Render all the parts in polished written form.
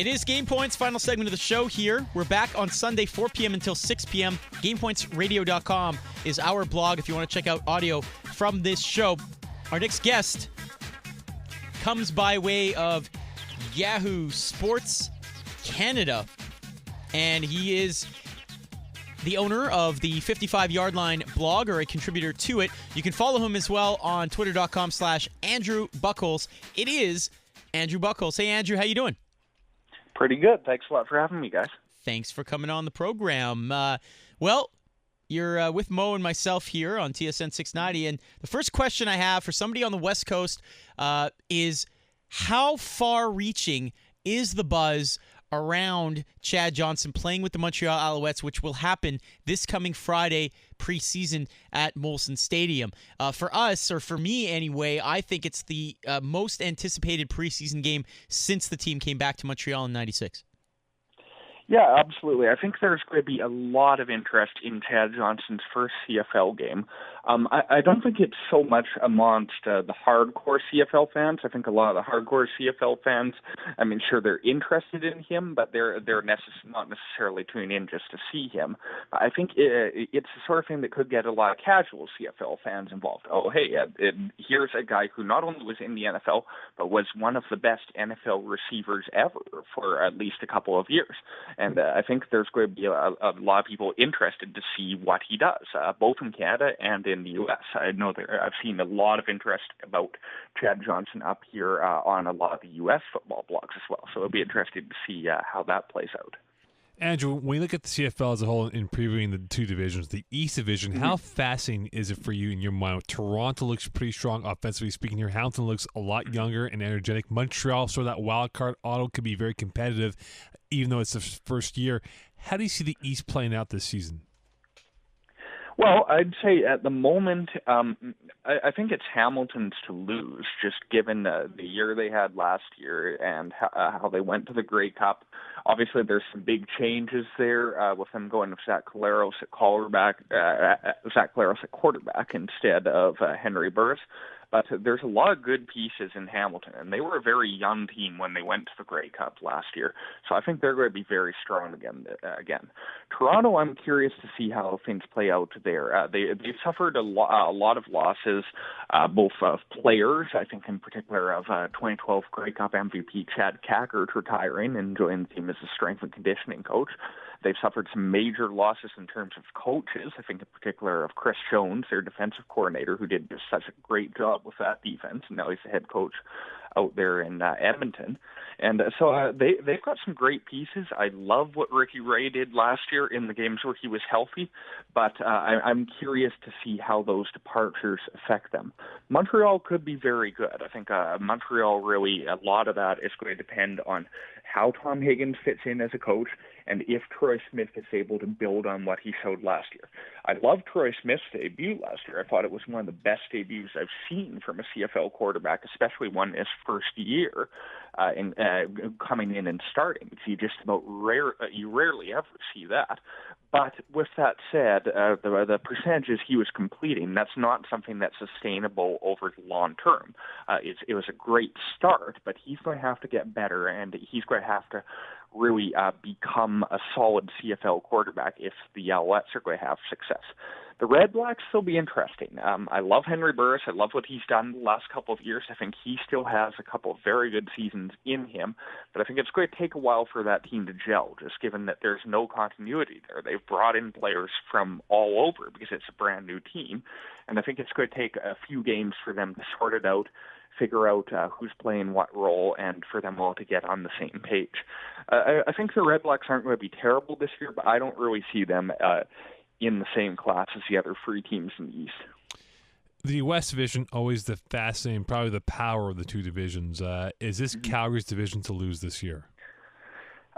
It is Game Points, final segment of the show here. We're back on Sunday, 4 p.m. until 6 p.m. GamePointsRadio.com is our blog if you want to check out audio from this show. Our next guest comes by way of Yahoo Sports Canada, and he is the owner of the 55-Yard Line blog, or a contributor to it. You can follow him as well on twitter.com/Andrew Bucholtz. It is Andrew Bucholtz. Hey, Andrew, how you doing? Pretty good. Thanks a lot for having me, guys. Thanks for coming on the program. Well, you're with Mo and myself here on TSN 690, and the first question I have for somebody on the West Coast is how far-reaching is the buzz around Chad Johnson playing with the Montreal Alouettes, which will happen this coming Friday preseason at Molson Stadium? For us, or for me anyway, I think it's the most anticipated preseason game since the team came back to Montreal in '96. Yeah, absolutely. I think there's going to be a lot of interest in Chad Johnson's first CFL game. I don't think it's so much amongst the hardcore CFL fans. I think a lot of the hardcore CFL fans, sure, they're interested in him, but they're not necessarily tuning in just to see him. I think it's the sort of thing that could get a lot of casual CFL fans involved. Oh, hey, here's a guy who not only was in the NFL, but was one of the best NFL receivers ever for at least a couple of years. And I think there's going to be a lot of people interested to see what he does, both in Canada and in the U.S. I know that I've seen a lot of interest about Chad Johnson up here on a lot of the U.S. football blogs as well. So it'll be interesting to see how that plays out. Andrew, when you look at the CFL as a whole in previewing the two divisions, the East Division, how fascinating is it for you in your mind? Toronto looks pretty strong offensively speaking here. Hamilton looks a lot younger and energetic. Montreal, sort of that wild card. Ottawa could be very competitive, even though it's the first year. How do you see the East playing out this season? Well, I'd say at the moment, I think it's Hamilton's to lose, just given the year they had last year and how they went to the Grey Cup. Obviously, there's some big changes there with them going with Zach Collaros at quarterback instead of Henry Burris. But there's a lot of good pieces in Hamilton, and they were a very young team when they went to the Grey Cup last year. So I think they're going to be very strong again. Toronto, I'm curious to see how things play out there. They've suffered a lot of losses, both of players, I think in particular of 2012 Grey Cup MVP Chad Cackert retiring and joining the team as a strength and conditioning coach. They've suffered some major losses in terms of coaches, I think in particular of Chris Jones, their defensive coordinator, who did just such a great job with that defense, and now he's the head coach out there in Edmonton. And so they've got some great pieces. I love what Ricky Ray did last year in the games where he was healthy, but I'm curious to see how those departures affect them. Montreal could be very good. I think Montreal really, a lot of that is going to depend on how Tom Higgins fits in as a coach and if Troy Smith is able to build on what he showed last year. I loved Troy Smith's debut last year. I thought it was one of the best debuts I've seen from a CFL quarterback, especially one his first year coming in and starting. You just about you rarely ever see that. But with that said, the percentages he was completing, that's not something that's sustainable over the long term. It was a great start, but he's going to have to get better, and he's going to have to really become a solid CFL quarterback if the Alouettes are going to have success. The Red Blacks will be interesting. I love Henry Burris. I love what he's done the last couple of years. I think he still has a couple of very good seasons in him, but I think it's going to take a while for that team to gel, just given that there's no continuity there. They've brought in players from all over because it's a brand new team, and I think it's going to take a few games for them to sort it out, figure out who's playing what role, and for them all to get on the same page. I think the Red Blacks aren't going to be terrible this year, but I don't really see them in the same class as the other three teams in the East. The West Division, always the fascinating, probably the power of the two divisions. Is this Calgary's division to lose this year?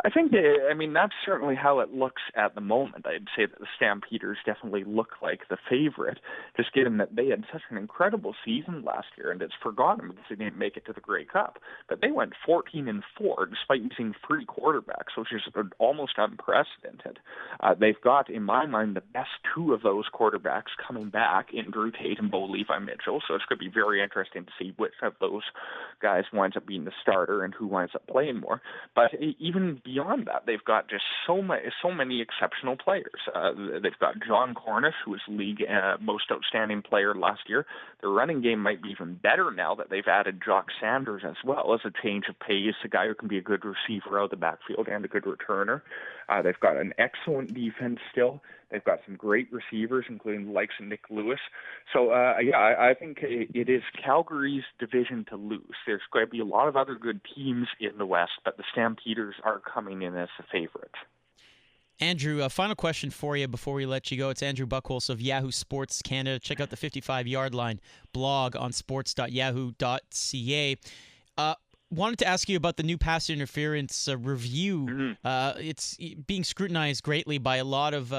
I think, that's certainly how it looks at the moment. I'd say that the Stampeders definitely look like the favorite, just given that they had such an incredible season last year, and it's forgotten because they didn't make it to the Grey Cup. But they went 14-4 despite using 3 quarterbacks, which is almost unprecedented. They've got, in my mind, the best 2 of those quarterbacks coming back in Drew Tate and Bo Levi Mitchell, so it's going to be very interesting to see which of those guys winds up being the starter and who winds up playing more. But even beyond that, they've got just so many exceptional players. They've got John Cornish, who was league most outstanding player last year. Their running game might be even better now that they've added Jock Sanders as well as a change of pace, a guy who can be a good receiver out of the backfield and a good returner. They've got an excellent defense still. They've got some great receivers, including the likes of Nick Lewis. So, I think it is Calgary's division to lose. There's going to be a lot of other good teams in the West, but the Stampeders are coming in as the favorites. Andrew, a final question for you before we let you go. It's Andrew Bucholtz of Yahoo Sports Canada. Check out the 55-Yard Line blog on sports.yahoo.ca. Wanted to ask you about the new pass interference review. Mm-hmm. It's being scrutinized greatly by a lot of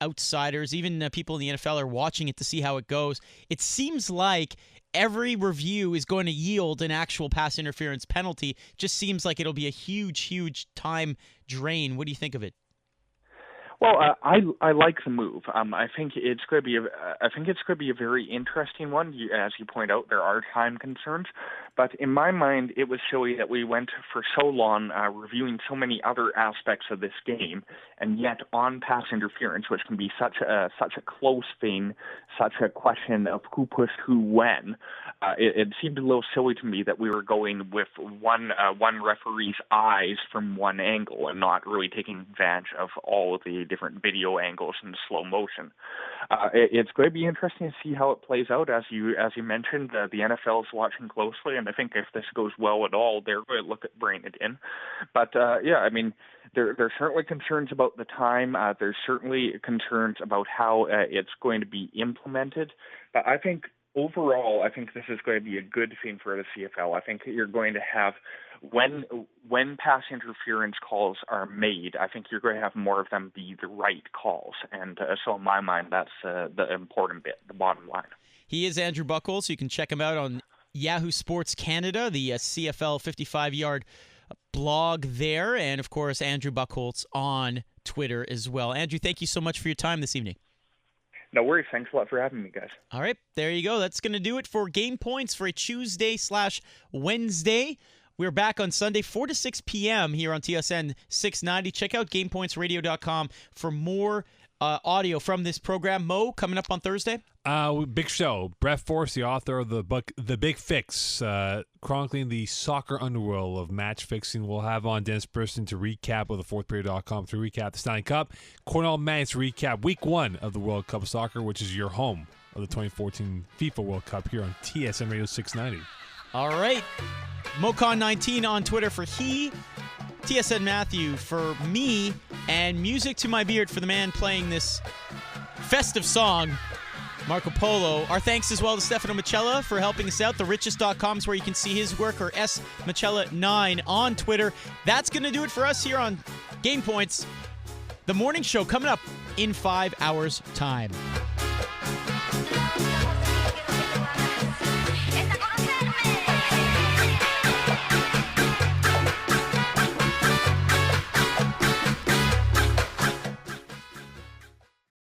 outsiders. Even people in the NFL are watching it to see how it goes. It seems like every review is going to yield an actual pass interference penalty. Just seems like it'll be a huge time drain. What do you think of it? Well, I like the move. I think it's going to be a very interesting one. As you point out, there are time concerns, but in my mind, it was silly that we went for so long reviewing so many other aspects of this game, and yet on pass interference, which can be such a close thing, such a question of who pushed who when. It seemed a little silly to me that we were going with one referee's eyes from one angle and not really taking advantage of all of the different video angles in slow motion. It's going to be interesting to see how it plays out. As you mentioned, the NFL is watching closely, and I think if this goes well at all, they're going to look at bringing it in. But there are certainly concerns about the time. There's certainly concerns about how it's going to be implemented. But I think overall, this is going to be a good thing for the CFL. I think you're going to have, when pass interference calls are made, I think you're going to have more of them be the right calls. And so in my mind, that's the important bit, the bottom line. He is Andrew Bucholtz. You can check him out on Yahoo Sports Canada, the CFL 55-Yard blog there. And, of course, Andrew Bucholtz on Twitter as well. Andrew, thank you so much for your time this evening. No worries. Thanks a lot for having me, guys. All right, there you go. That's going to do it for Game Points for a Tuesday/Wednesday. We're back on Sunday, 4 to 6 p.m. here on TSN 690. Check out GamePointsRadio.com for more audio from this program. Mo, coming up on Thursday? Big show. Brett Force, the author of the book The Big Fix, chronicling the soccer underworld of match fixing. We'll have on Dennis Burson to recap with the fourthperiod.com to recap the Stanley Cup. Cornell Mannix to recap Week 1 of the World Cup of Soccer, which is your home of the 2014 FIFA World Cup here on TSN Radio 690. All right. Mocon19 on Twitter for he. TSN Matthew for me. And music to my beard for the man playing this festive song, Marco Polo. Our thanks as well to Stefano Micella for helping us out. TheRichest.com is where you can see his work, or smicella9 on Twitter. That's going to do it for us here on Game Points. The morning show coming up in 5 hours' time.